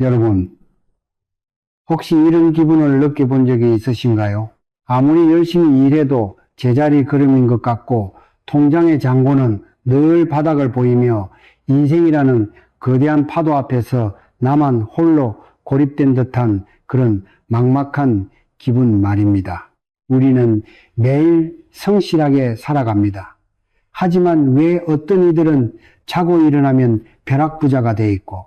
여러분, 혹시 이런 기분을 느껴본 적이 있으신가요? 아무리 열심히 일해도 제자리 걸음인 것 같고 통장의 잔고는 늘 바닥을 보이며 인생이라는 거대한 파도 앞에서 나만 홀로 고립된 듯한 그런 막막한 기분 말입니다. 우리는 매일 성실하게 살아갑니다. 하지만 왜 어떤 이들은 자고 일어나면 벼락부자가 돼 있고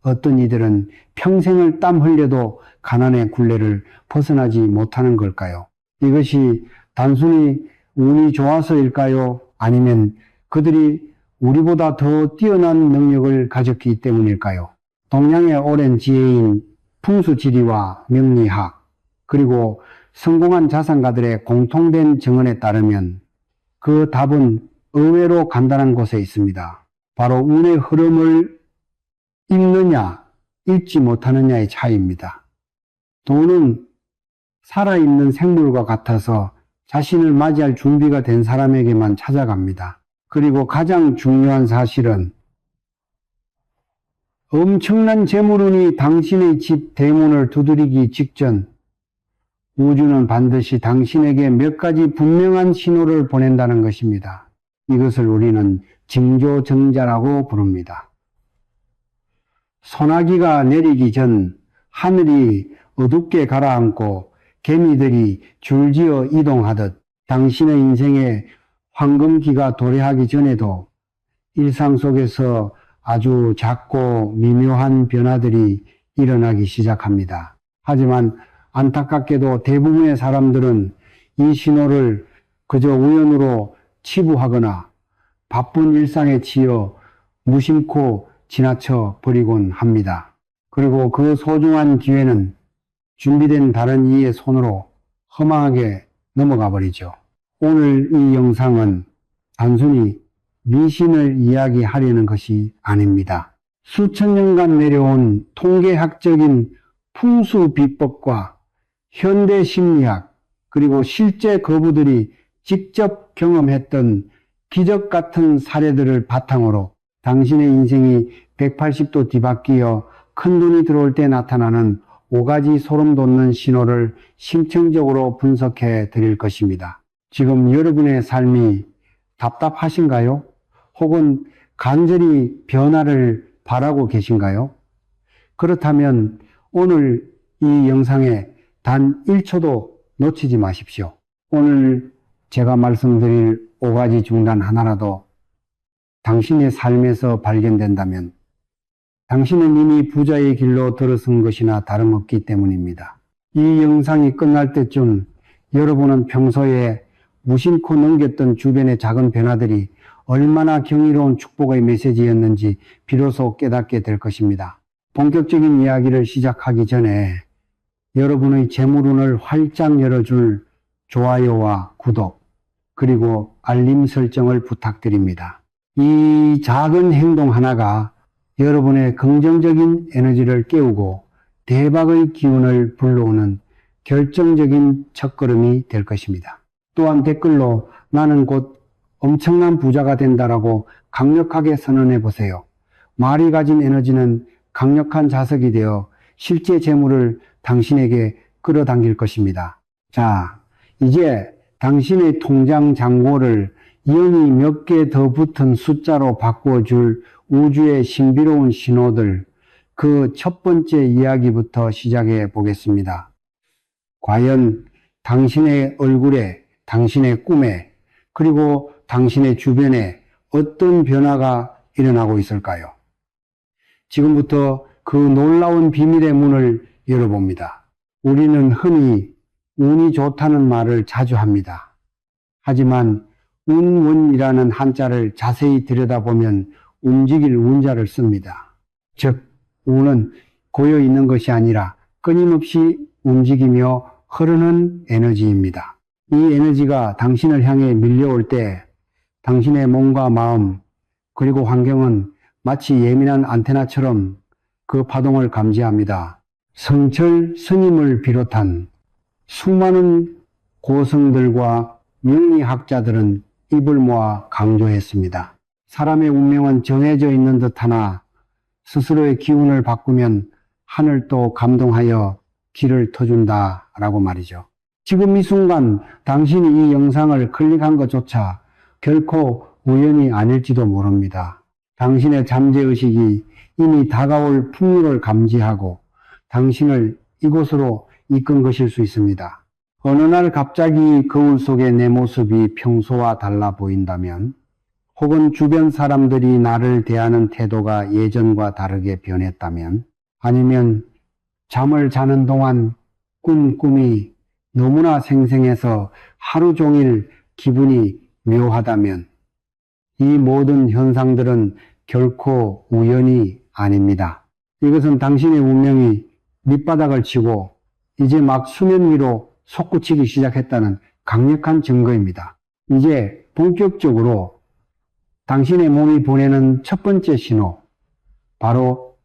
어떤 이들은 평생을 땀 흘려도 가난의 굴레를 벗어나지 못하는 걸까요? 이것이 단순히 운이 좋아서일까요? 아니면 그들이 우리보다 더 뛰어난 능력을 가졌기 때문일까요? 동양의 오랜 지혜인 풍수지리와 명리학, 그리고 성공한 자산가들의 공통된 증언에 따르면 그 답은 의외로 간단한 곳에 있습니다. 바로 운의 흐름을 읽느냐, 읽지 못하느냐의 차이입니다. 돈은 살아있는 생물과 같아서 자신을 맞이할 준비가 된 사람에게만 찾아갑니다. 그리고 가장 중요한 사실은 엄청난 재물운이 당신의 집 대문을 두드리기 직전 우주는 반드시 당신에게 몇 가지 분명한 신호를 보낸다는 것입니다. 이것을 우리는 징조정자라고 부릅니다. 소나기가 내리기 전 하늘이 어둡게 가라앉고 개미들이 줄지어 이동하듯 당신의 인생에 황금기가 도래하기 전에도 일상 속에서 아주 작고 미묘한 변화들이 일어나기 시작합니다. 하지만 안타깝게도 대부분의 사람들은 이 신호를 그저 우연으로 치부하거나 바쁜 일상에 치여 무심코 지나쳐 버리곤 합니다. 그리고 그 소중한 기회는 준비된 다른 이의 손으로 허망하게 넘어가 버리죠. 오늘 이 영상은 단순히 미신을 이야기하려는 것이 아닙니다. 수천 년간 내려온 통계학적인 풍수 비법과 현대 심리학, 그리고 실제 거부들이 직접 경험했던 기적 같은 사례들을 바탕으로 당신의 인생이 180도 뒤바뀌어 큰돈이 들어올 때 나타나는 5가지 소름 돋는 신호를 심층적으로 분석해 드릴 것입니다. 지금 여러분의 삶이 답답하신가요? 혹은 간절히 변화를 바라고 계신가요? 그렇다면 오늘 이 영상에 단 1초도 놓치지 마십시오. 오늘 제가 말씀드릴 5가지 중 단 하나라도 당신의 삶에서 발견된다면 당신은 이미 부자의 길로 들어선 것이나 다름없기 때문입니다. 이 영상이 끝날 때쯤 여러분은 평소에 무심코 넘겼던 주변의 작은 변화들이 얼마나 경이로운 축복의 메시지였는지 비로소 깨닫게 될 것입니다. 본격적인 이야기를 시작하기 전에 여러분의 재물운을 활짝 열어줄 좋아요와 구독, 그리고 알림 설정을 부탁드립니다. 이 작은 행동 하나가 여러분의 긍정적인 에너지를 깨우고 대박의 기운을 불러오는 결정적인 첫걸음이 될 것입니다. 또한 댓글로 나는 곧 엄청난 부자가 된다라고 강력하게 선언해 보세요. 말이 가진 에너지는 강력한 자석이 되어 실제 재물을 당신에게 끌어당길 것입니다. 자, 이제 당신의 통장 잔고를 0이 몇 개 더 붙은 숫자로 바꿔줄 우주의 신비로운 신호들, 그 첫 번째 이야기부터 시작해 보겠습니다. 과연 당신의 얼굴에, 당신의 꿈에, 그리고 당신의 주변에 어떤 변화가 일어나고 있을까요? 지금부터 그 놀라운 비밀의 문을 열어봅니다. 우리는 흔히 운이 좋다는 말을 자주 합니다. 하지만 운운이라는 한자를 자세히 들여다보면 움직일 운자를 씁니다. 즉, 운은 고여 있는 것이 아니라 끊임없이 움직이며 흐르는 에너지입니다. 이 에너지가 당신을 향해 밀려올 때 당신의 몸과 마음, 그리고 환경은 마치 예민한 안테나처럼 그 파동을 감지합니다. 성철 스님을 비롯한 수많은 고성들과 명리학자들은 입을 모아 강조했습니다. 사람의 운명은 정해져 있는 듯하나 스스로의 기운을 바꾸면 하늘도 감동하여 길을 터준다 라고 말이죠. 지금 이 순간 당신이 이 영상을 클릭한 것조차 결코 우연이 아닐지도 모릅니다. 당신의 잠재의식이 이미 다가올 풍류를 감지하고 당신을 이곳으로 이끈 것일 수 있습니다. 어느 날 갑자기 거울 속의 내 모습이 평소와 달라 보인다면, 혹은 주변 사람들이 나를 대하는 태도가 예전과 다르게 변했다면, 아니면 잠을 자는 동안 꾼 꿈이 너무나 생생해서 하루 종일 기분이 묘하다면, 이 모든 현상들은 결코 우연이 아닙니다. 이것은 당신의 운명이 밑바닥을 치고 이제 막 수면 위로 솟구치기 시작했다는 강력한 증거입니다. 이제 본격적으로 당신의 몸이 보내는 첫 번째 신호, 바로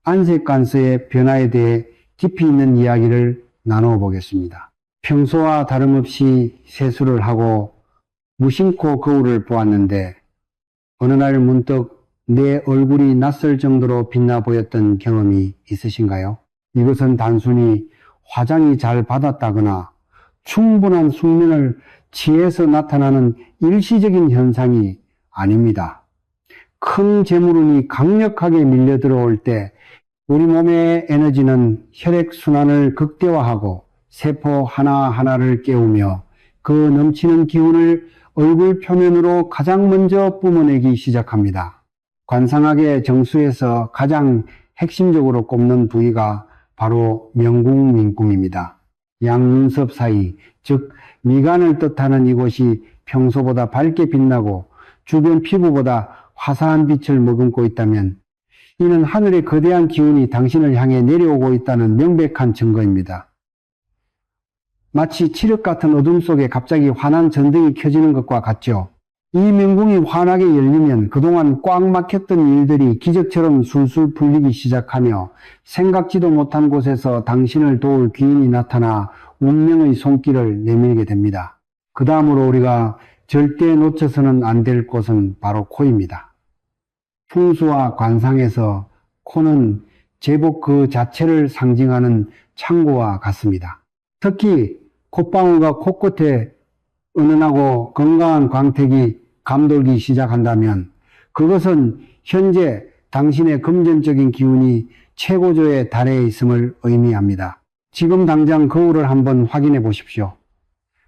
안색관서의 변화에 대해 깊이 있는 이야기를 나누어 보겠습니다. 평소와 다름없이 세수를 하고 무심코 거울을 보았는데 어느 날 문득 내 얼굴이 낯설 정도로 빛나 보였던 경험이 있으신가요? 이것은 단순히 화장이 잘 받았다거나 충분한 숙면을 취해서 나타나는 일시적인 현상이 아닙니다. 큰 재물운이 강력하게 밀려 들어올 때 우리 몸의 에너지는 혈액순환을 극대화하고 세포 하나하나를 깨우며 그 넘치는 기운을 얼굴 표면으로 가장 먼저 뿜어내기 시작합니다. 관상학의 정수에서 가장 핵심적으로 꼽는 부위가 바로 명궁민궁입니다. 양눈썹 사이, 즉 미간을 뜻하는 이곳이 평소보다 밝게 빛나고 주변 피부보다 화사한 빛을 머금고 있다면 이는 하늘의 거대한 기운이 당신을 향해 내려오고 있다는 명백한 증거입니다. 마치 칠흑 같은 어둠 속에 갑자기 환한 전등이 켜지는 것과 같죠. 이 명궁이 환하게 열리면 그동안 꽉 막혔던 일들이 기적처럼 술술 풀리기 시작하며 생각지도 못한 곳에서 당신을 도울 귀인이 나타나 운명의 손길을 내밀게 됩니다. 그 다음으로 우리가 절대 놓쳐서는 안 될 곳은 바로 코입니다. 풍수와 관상에서 코는 제복 그 자체를 상징하는 창고와 같습니다. 특히 콧방울과 코끝에 은은하고 건강한 광택이 감돌기 시작한다면 그것은 현재 당신의 금전적인 기운이 최고조에 달해 있음을 의미합니다. 지금 당장 거울을 한번 확인해 보십시오.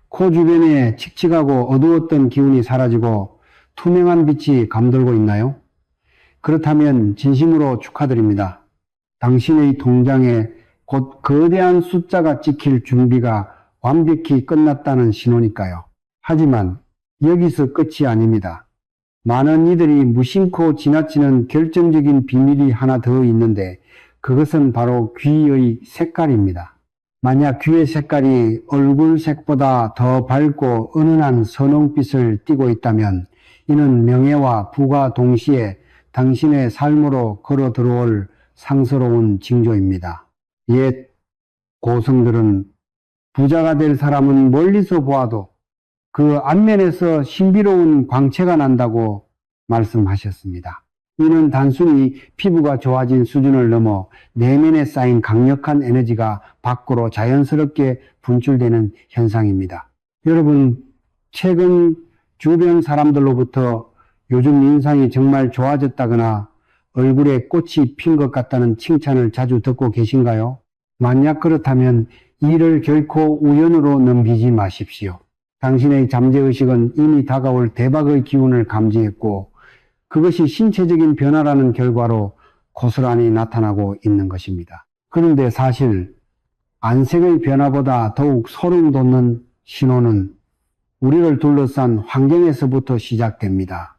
코 주변에 칙칙하고 어두웠던 기운이 사라지고 투명한 빛이 감돌고 있나요? 그렇다면 진심으로 축하드립니다. 당신의 통장에 곧 거대한 숫자가 찍힐 준비가 완벽히 끝났다는 신호니까요. 하지만 여기서 끝이 아닙니다. 많은 이들이 무심코 지나치는 결정적인 비밀이 하나 더 있는데 그것은 바로 귀의 색깔입니다. 만약 귀의 색깔이 얼굴색보다 더 밝고 은은한 선홍빛을 띠고 있다면 이는 명예와 부가 동시에 당신의 삶으로 걸어 들어올 상스러운 징조입니다. 옛 고성들은 부자가 될 사람은 멀리서 보아도 그 앞면에서 신비로운 광채가 난다고 말씀하셨습니다. 이는 단순히 피부가 좋아진 수준을 넘어 내면에 쌓인 강력한 에너지가 밖으로 자연스럽게 분출되는 현상입니다. 여러분, 최근 주변 사람들로부터 요즘 인상이 정말 좋아졌다거나 얼굴에 꽃이 핀 것 같다는 칭찬을 자주 듣고 계신가요? 만약 그렇다면 이를 결코 우연으로 넘기지 마십시오. 당신의 잠재의식은 이미 다가올 대박의 기운을 감지했고 그것이 신체적인 변화라는 결과로 고스란히 나타나고 있는 것입니다. 그런데 사실 안색의 변화보다 더욱 소름 돋는 신호는 우리를 둘러싼 환경에서부터 시작됩니다.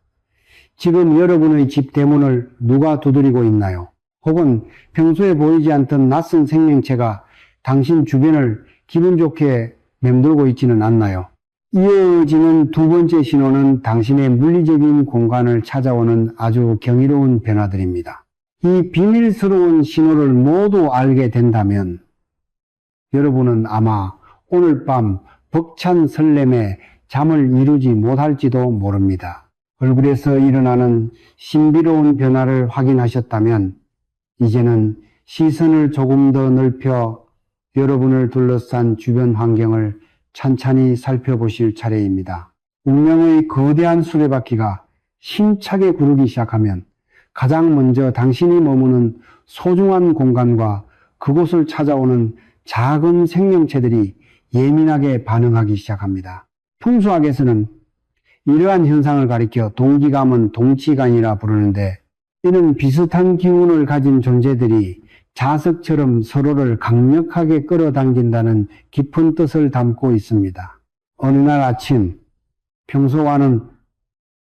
지금 여러분의 집 대문을 누가 두드리고 있나요? 혹은 평소에 보이지 않던 낯선 생명체가 당신 주변을 기분 좋게 맴돌고 있지는 않나요? 이어지는 두 번째 신호는 당신의 물리적인 공간을 찾아오는 아주 경이로운 변화들입니다. 이 비밀스러운 신호를 모두 알게 된다면 여러분은 아마 오늘 밤 벅찬 설렘에 잠을 이루지 못할지도 모릅니다. 얼굴에서 일어나는 신비로운 변화를 확인하셨다면 이제는 시선을 조금 더 넓혀 여러분을 둘러싼 주변 환경을 찬찬히 살펴보실 차례입니다. 운명의 거대한 수레바퀴가 힘차게 구르기 시작하면 가장 먼저 당신이 머무는 소중한 공간과 그곳을 찾아오는 작은 생명체들이 예민하게 반응하기 시작합니다. 풍수학에서는 이러한 현상을 가리켜 동기감은 동치간이라 부르는데, 이는 비슷한 기운을 가진 존재들이 자석처럼 서로를 강력하게 끌어당긴다는 깊은 뜻을 담고 있습니다. 어느 날 아침, 평소와는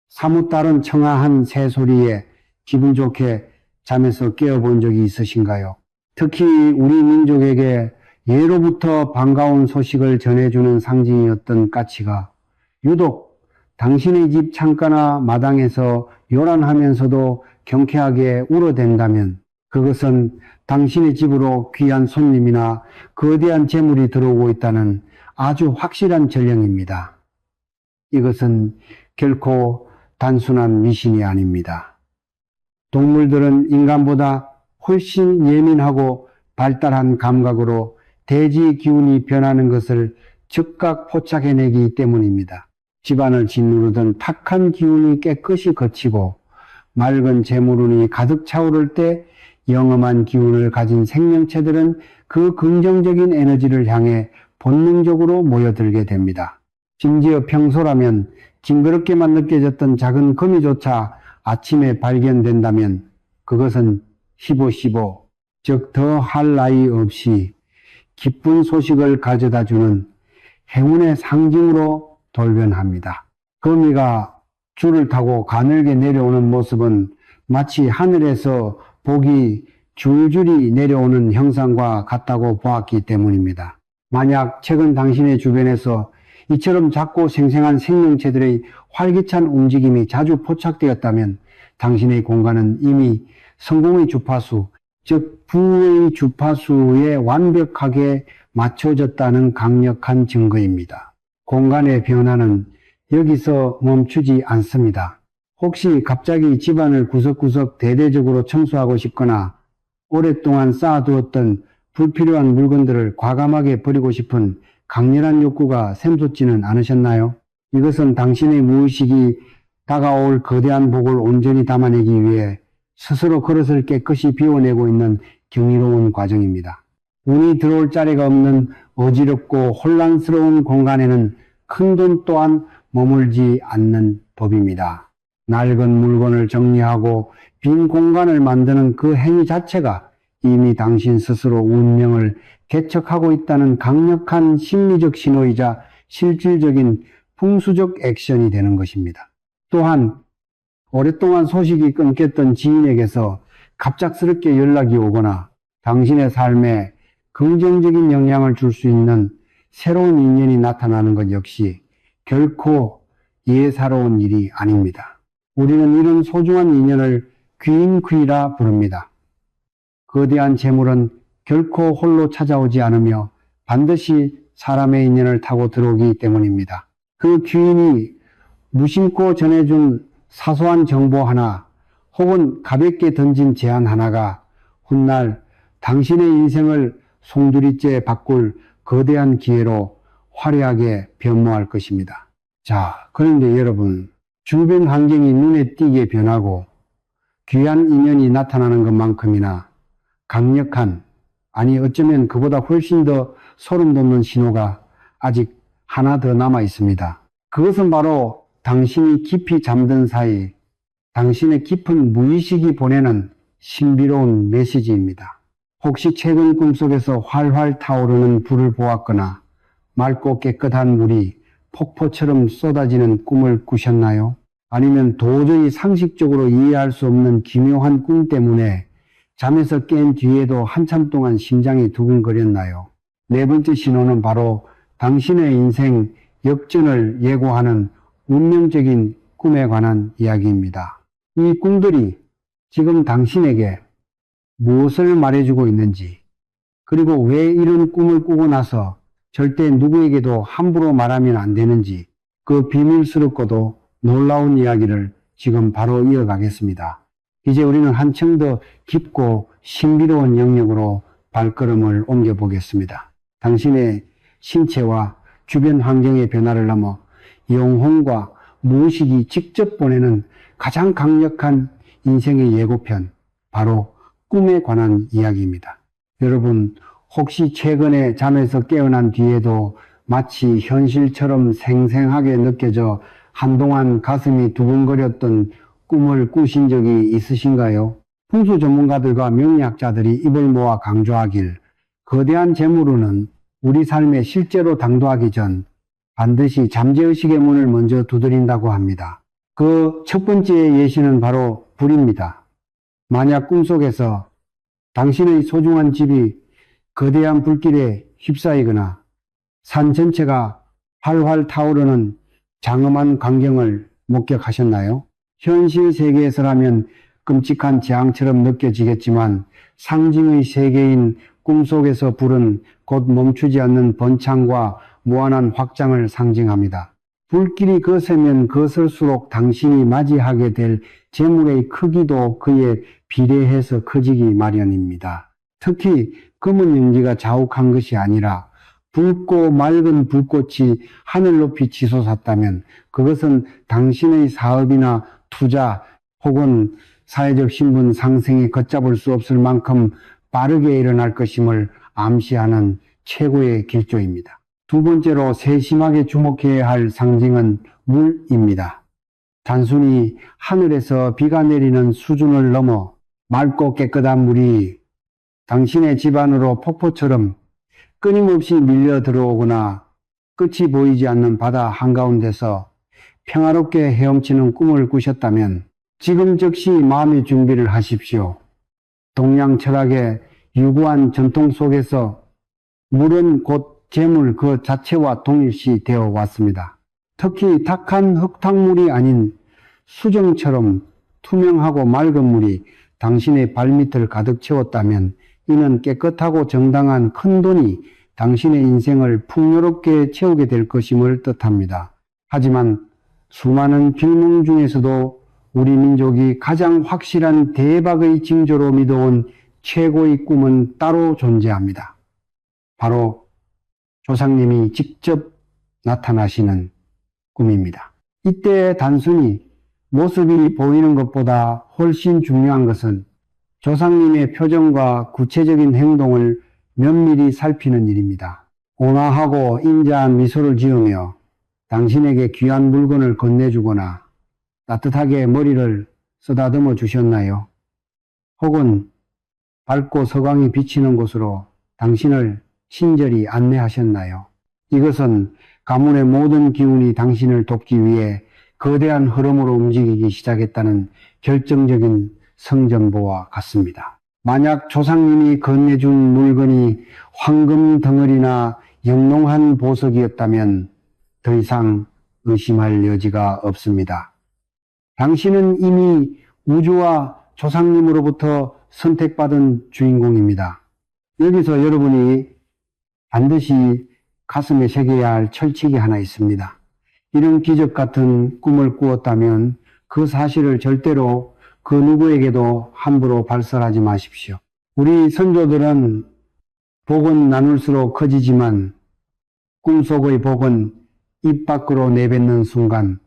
사뭇 다른 청아한 새소리에 기분 좋게 잠에서 깨어본 적이 있으신가요? 특히 우리 민족에게 예로부터 반가운 소식을 전해주는 상징이었던 까치가 유독 당신의 집 창가나 마당에서 요란하면서도 경쾌하게 울어댄다면 그것은 당신의 집으로 귀한 손님이나 거대한 재물이 들어오고 있다는 아주 확실한 전령입니다. 이것은 결코 단순한 미신이 아닙니다. 동물들은 인간보다 훨씬 예민하고 발달한 감각으로 대지 기운이 변하는 것을 즉각 포착해내기 때문입니다. 집안을 짓누르던 탁한 기운이 깨끗이 거치고 맑은 재물운이 가득 차오를 때 영험한 기운을 가진 생명체들은 그 긍정적인 에너지를 향해 본능적으로 모여들게 됩니다. 심지어 평소라면 징그럽게만 느껴졌던 작은 거미조차 아침에 발견된다면 그것은 시보시보, 즉 더 할 나위 없이 기쁜 소식을 가져다주는 행운의 상징으로 돌변합니다. 거미가 줄을 타고 가늘게 내려오는 모습은 마치 하늘에서 복이 줄줄이 내려오는 형상과 같다고 보았기 때문입니다. 만약 최근 당신의 주변에서 이처럼 작고 생생한 생명체들의 활기찬 움직임이 자주 포착되었다면 당신의 공간은 이미 성공의 주파수, 즉 부의 주파수에 완벽하게 맞춰졌다는 강력한 증거입니다. 공간의 변화는 여기서 멈추지 않습니다. 혹시 갑자기 집안을 구석구석 대대적으로 청소하고 싶거나 오랫동안 쌓아두었던 불필요한 물건들을 과감하게 버리고 싶은 강렬한 욕구가 샘솟지는 않으셨나요? 이것은 당신의 무의식이 다가올 거대한 복을 온전히 담아내기 위해 스스로 그릇을 깨끗이 비워내고 있는 경이로운 과정입니다. 운이 들어올 자리가 없는 어지럽고 혼란스러운 공간에는 큰돈 또한 머물지 않는 법입니다. 낡은 물건을 정리하고 빈 공간을 만드는 그 행위 자체가 이미 당신 스스로 운명을 개척하고 있다는 강력한 심리적 신호이자 실질적인 풍수적 액션이 되는 것입니다. 또한 오랫동안 소식이 끊겼던 지인에게서 갑작스럽게 연락이 오거나 당신의 삶에 긍정적인 영향을 줄 수 있는 새로운 인연이 나타나는 것 역시 결코 예사로운 일이 아닙니다. 우리는 이런 소중한 인연을 귀인귀라 부릅니다. 거대한 재물은 결코 홀로 찾아오지 않으며 반드시 사람의 인연을 타고 들어오기 때문입니다. 그 귀인이 무심코 전해준 사소한 정보 하나 혹은 가볍게 던진 제안 하나가 훗날 당신의 인생을 송두리째 바꿀 거대한 기회로 화려하게 변모할 것입니다. 자, 그런데 여러분, 주변 환경이 눈에 띄게 변하고 귀한 인연이 나타나는 것만큼이나 강력한, 아니 어쩌면 그보다 훨씬 더 소름 돋는 신호가 아직 하나 더 남아 있습니다. 그것은 바로 당신이 깊이 잠든 사이 당신의 깊은 무의식이 보내는 신비로운 메시지입니다. 혹시 최근 꿈속에서 활활 타오르는 불을 보았거나 맑고 깨끗한 물이 폭포처럼 쏟아지는 꿈을 꾸셨나요? 아니면 도저히 상식적으로 이해할 수 없는 기묘한 꿈 때문에 잠에서 깬 뒤에도 한참 동안 심장이 두근거렸나요? 네 번째 신호는 바로 당신의 인생 역전을 예고하는 운명적인 꿈에 관한 이야기입니다. 이 꿈들이 지금 당신에게 무엇을 말해주고 있는지, 그리고 왜 이런 꿈을 꾸고 나서 절대 누구에게도 함부로 말하면 안 되는지, 그 비밀스럽고도 놀라운 이야기를 지금 바로 이어가겠습니다. 이제 우리는 한층 더 깊고 신비로운 영역으로 발걸음을 옮겨보겠습니다. 당신의 신체와 주변 환경의 변화를 넘어 영혼과 무의식이 직접 보내는 가장 강력한 인생의 예고편, 바로 꿈에 관한 이야기입니다. 여러분, 혹시 최근에 잠에서 깨어난 뒤에도 마치 현실처럼 생생하게 느껴져 한동안 가슴이 두근거렸던 꿈을 꾸신 적이 있으신가요? 풍수 전문가들과 명리학자들이 입을 모아 강조하길, 거대한 재물운은 우리 삶에 실제로 당도하기 전 반드시 잠재의식의 문을 먼저 두드린다고 합니다. 그 첫 번째 예시는 바로 불입니다. 만약 꿈속에서 당신의 소중한 집이 거대한 불길에 휩싸이거나 산 전체가 활활 타오르는 장엄한 광경을 목격하셨나요? 현실 세계에서라면 끔찍한 재앙처럼 느껴지겠지만 상징의 세계인 꿈속에서 불은 곧 멈추지 않는 번창과 무한한 확장을 상징합니다. 불길이 거세면 거설수록 당신이 맞이하게 될 재물의 크기도 그에 비례해서 커지기 마련입니다. 특히 검은 연기가 자욱한 것이 아니라 붉고 맑은 불꽃이 하늘 높이 치솟았다면 그것은 당신의 사업이나 투자 혹은 사회적 신분 상승이 걷잡을 수 없을 만큼 빠르게 일어날 것임을 암시하는 최고의 길조입니다. 두 번째로 세심하게 주목해야 할 상징은 물입니다. 단순히 하늘에서 비가 내리는 수준을 넘어 맑고 깨끗한 물이 당신의 집 안으로 폭포처럼 끊임없이 밀려 들어오거나 끝이 보이지 않는 바다 한가운데서 평화롭게 헤엄치는 꿈을 꾸셨다면 지금 즉시 마음의 준비를 하십시오. 동양 철학의 유구한 전통 속에서 물은 곧 재물 그 자체와 동일시 되어 왔습니다. 특히 탁한 흙탕물이 아닌 수정처럼 투명하고 맑은 물이 당신의 발밑을 가득 채웠다면 이는 깨끗하고 정당한 큰돈이 당신의 인생을 풍요롭게 채우게 될 것임을 뜻합니다. 하지만 수많은 필몽 중에서도 우리 민족이 가장 확실한 대박의 징조로 믿어온 최고의 꿈은 따로 존재합니다. 바로 조상님이 직접 나타나시는 꿈입니다. 이때 단순히 모습이 보이는 것보다 훨씬 중요한 것은 조상님의 표정과 구체적인 행동을 면밀히 살피는 일입니다. 온화하고 인자한 미소를 지으며 당신에게 귀한 물건을 건네주거나 따뜻하게 머리를 쓰다듬어 주셨나요? 혹은 밝고 서광이 비치는 곳으로 당신을 친절히 안내하셨나요? 이것은 가문의 모든 기운이 당신을 돕기 위해 거대한 흐름으로 움직이기 시작했다는 결정적인 성전보와 같습니다. 만약 조상님이 건네준 물건이 황금 덩어리나 영롱한 보석이었다면 더 이상 의심할 여지가 없습니다. 당신은 이미 우주와 조상님으로부터 선택받은 주인공입니다. 여기서 여러분이 반드시 가슴에 새겨야 할 철칙이 하나 있습니다. 이런 기적 같은 꿈을 꾸었다면 그 사실을 절대로 그 누구에게도 함부로 발설하지 마십시오. 우리 선조들은 복은 나눌수록 커지지만 꿈속의 복은 입 밖으로 내뱉는 순간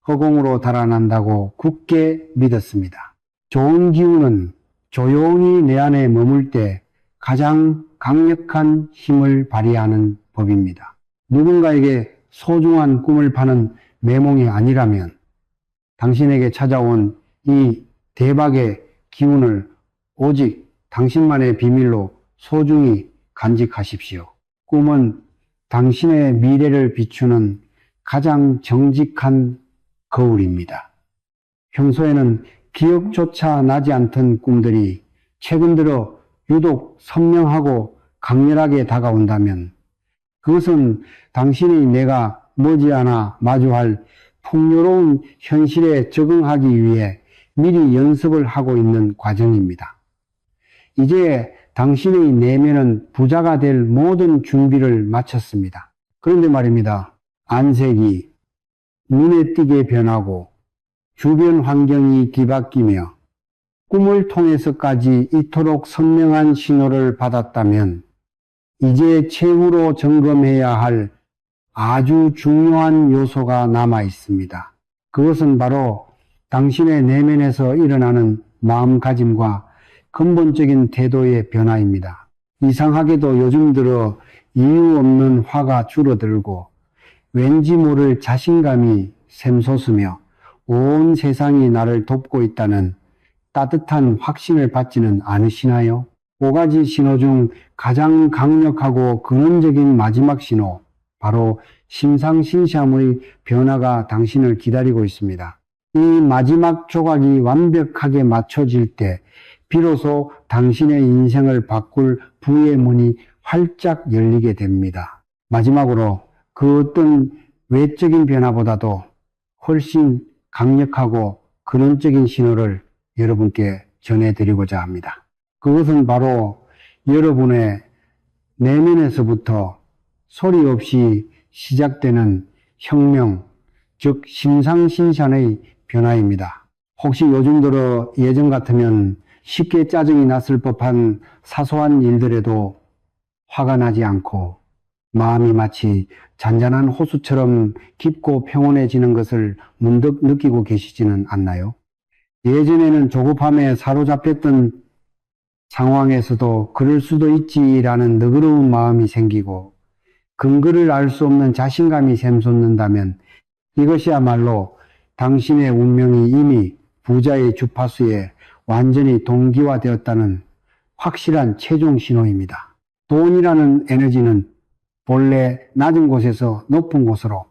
허공으로 달아난다고 굳게 믿었습니다. 좋은 기운은 조용히 내 안에 머물 때 가장 강력한 힘을 발휘하는 법입니다. 누군가에게 소중한 꿈을 파는 매몽이 아니라면 당신에게 찾아온 이 대박의 기운을 오직 당신만의 비밀로 소중히 간직하십시오. 꿈은 당신의 미래를 비추는 가장 정직한 거울입니다. 평소에는 기억조차 나지 않던 꿈들이 최근 들어 유독 선명하고 강렬하게 다가온다면 그것은 당신의 내가 머지않아 마주할 풍요로운 현실에 적응하기 위해 미리 연습을 하고 있는 과정입니다. 이제 당신의 내면은 부자가 될 모든 준비를 마쳤습니다. 그런데 말입니다. 안색이 눈에 띄게 변하고 주변 환경이 뒤바뀌며 꿈을 통해서까지 이토록 선명한 신호를 받았다면 이제 최후로 점검해야 할 아주 중요한 요소가 남아 있습니다. 그것은 바로 당신의 내면에서 일어나는 마음가짐과 근본적인 태도의 변화입니다. 이상하게도 요즘 들어 이유 없는 화가 줄어들고 왠지 모를 자신감이 샘솟으며 온 세상이 나를 돕고 있다는 따뜻한 확신을 받지는 않으시나요? 5가지 신호 중 가장 강력하고 근원적인 마지막 신호, 바로 심상신시함의 변화가 당신을 기다리고 있습니다. 이 마지막 조각이 완벽하게 맞춰질 때 비로소 당신의 인생을 바꿀 부의 문이 활짝 열리게 됩니다. 마지막으로 그 어떤 외적인 변화보다도 훨씬 강력하고 근원적인 신호를 여러분께 전해드리고자 합니다. 그것은 바로 여러분의 내면에서부터 소리 없이 시작되는 혁명, 즉 심상신상의 변화입니다. 혹시 요즘 들어 예전 같으면 쉽게 짜증이 났을 법한 사소한 일들에도 화가 나지 않고 마음이 마치 잔잔한 호수처럼 깊고 평온해지는 것을 문득 느끼고 계시지는 않나요? 예전에는 조급함에 사로잡혔던 상황에서도 그럴 수도 있지라는 너그러운 마음이 생기고 근거를 알 수 없는 자신감이 샘솟는다면 이것이야말로 당신의 운명이 이미 부자의 주파수에 완전히 동기화되었다는 확실한 최종 신호입니다. 돈이라는 에너지는 본래 낮은 곳에서 높은 곳으로,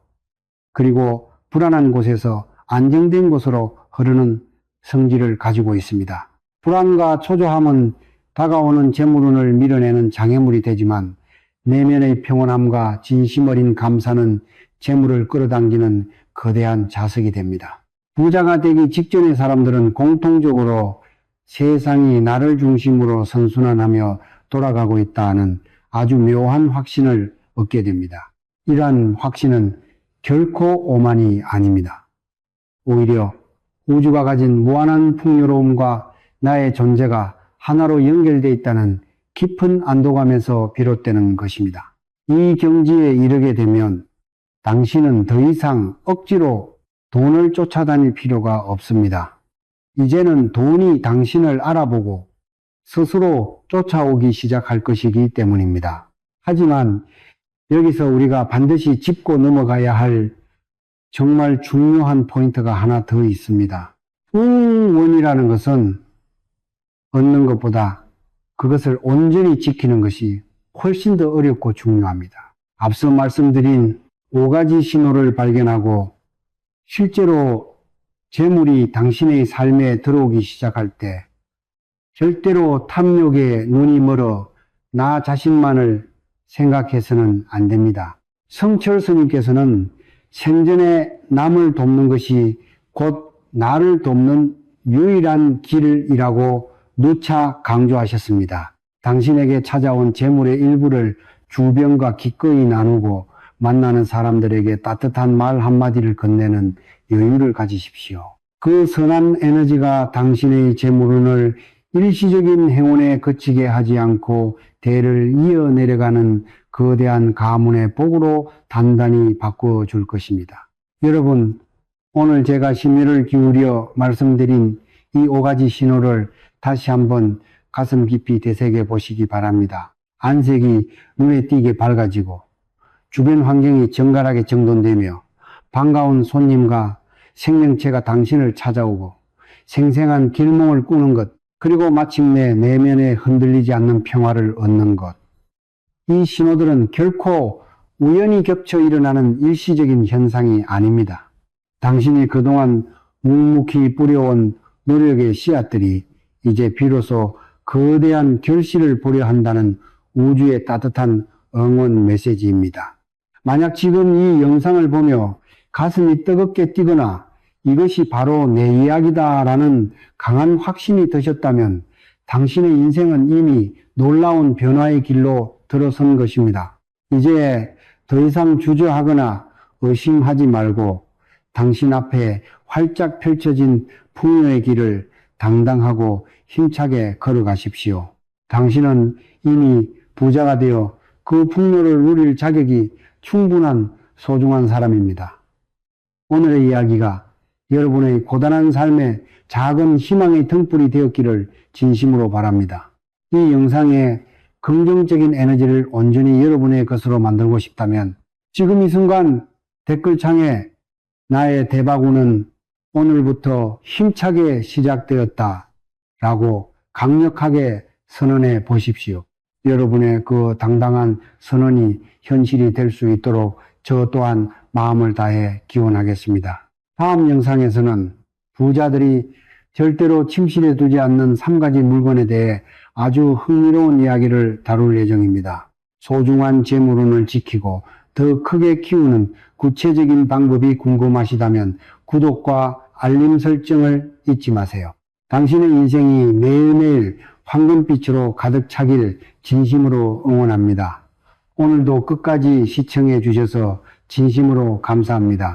그리고 불안한 곳에서 안정된 곳으로 흐르는 성질을 가지고 있습니다. 불안과 초조함은 다가오는 재물운을 밀어내는 장애물이 되지만 내면의 평온함과 진심 어린 감사는 재물을 끌어당기는 거대한 자석이 됩니다. 부자가 되기 직전의 사람들은 공통적으로 세상이 나를 중심으로 선순환하며 돌아가고 있다는 아주 묘한 확신을 얻게 됩니다. 이러한 확신은 결코 오만이 아닙니다. 오히려 우주가 가진 무한한 풍요로움과 나의 존재가 하나로 연결되어 있다는 깊은 안도감에서 비롯되는 것입니다. 이 경지에 이르게 되면 당신은 더 이상 억지로 돈을 쫓아다닐 필요가 없습니다. 이제는 돈이 당신을 알아보고 스스로 쫓아오기 시작할 것이기 때문입니다. 하지만 여기서 우리가 반드시 짚고 넘어가야 할 정말 중요한 포인트가 하나 더 있습니다. 풍원이라는 것은 얻는 것보다 그것을 온전히 지키는 것이 훨씬 더 어렵고 중요합니다. 앞서 말씀드린 5가지 신호를 발견하고 실제로 재물이 당신의 삶에 들어오기 시작할 때 절대로 탐욕에 눈이 멀어 나 자신만을 생각해서는 안 됩니다. 성철 스님께서는 생전에 남을 돕는 것이 곧 나를 돕는 유일한 길이라고 누차 강조하셨습니다. 당신에게 찾아온 재물의 일부를 주변과 기꺼이 나누고 만나는 사람들에게 따뜻한 말 한마디를 건네는 여유를 가지십시오. 그 선한 에너지가 당신의 재물운을 일시적인 행운에 그치게 하지 않고 대를 이어 내려가는 거대한 가문의 복으로 단단히 바꿔줄 것입니다. 여러분, 오늘 제가 심혈을 기울여 말씀드린 이 5가지 신호를 다시 한번 가슴 깊이 되새겨 보시기 바랍니다. 안색이 눈에 띄게 밝아지고 주변 환경이 정갈하게 정돈되며 반가운 손님과 생명체가 당신을 찾아오고 생생한 길몽을 꾸는 것, 그리고 마침내 내면에 흔들리지 않는 평화를 얻는 것. 이 신호들은 결코 우연히 겹쳐 일어나는 일시적인 현상이 아닙니다. 당신이 그동안 묵묵히 뿌려온 노력의 씨앗들이 이제 비로소 거대한 결실을 보려 한다는 우주의 따뜻한 응원 메시지입니다. 만약 지금 이 영상을 보며 가슴이 뜨겁게 뛰거나 이것이 바로 내 이야기다라는 강한 확신이 드셨다면 당신의 인생은 이미 놀라운 변화의 길로 들어선 것입니다. 이제 더 이상 주저하거나 의심하지 말고 당신 앞에 활짝 펼쳐진 풍요의 길을 당당하고 힘차게 걸어가십시오. 당신은 이미 부자가 되어 그 풍요를 누릴 자격이 충분한 소중한 사람입니다. 오늘의 이야기가 여러분의 고단한 삶에 작은 희망의 등불이 되었기를 진심으로 바랍니다. 이 영상에 긍정적인 에너지를 온전히 여러분의 것으로 만들고 싶다면 지금 이 순간 댓글창에 나의 대박운은 오늘부터 힘차게 시작되었다 라고 강력하게 선언해 보십시오. 여러분의 그 당당한 선언이 현실이 될 수 있도록 저 또한 마음을 다해 기원하겠습니다. 다음 영상에서는 부자들이 절대로 침실에 두지 않는 3가지 물건에 대해 아주 흥미로운 이야기를 다룰 예정입니다. 소중한 재물운을 지키고 더 크게 키우는 구체적인 방법이 궁금하시다면 구독과 알림 설정을 잊지 마세요. 당신의 인생이 매일매일 황금빛으로 가득 차길 진심으로 응원합니다. 오늘도 끝까지 시청해 주셔서 진심으로 감사합니다.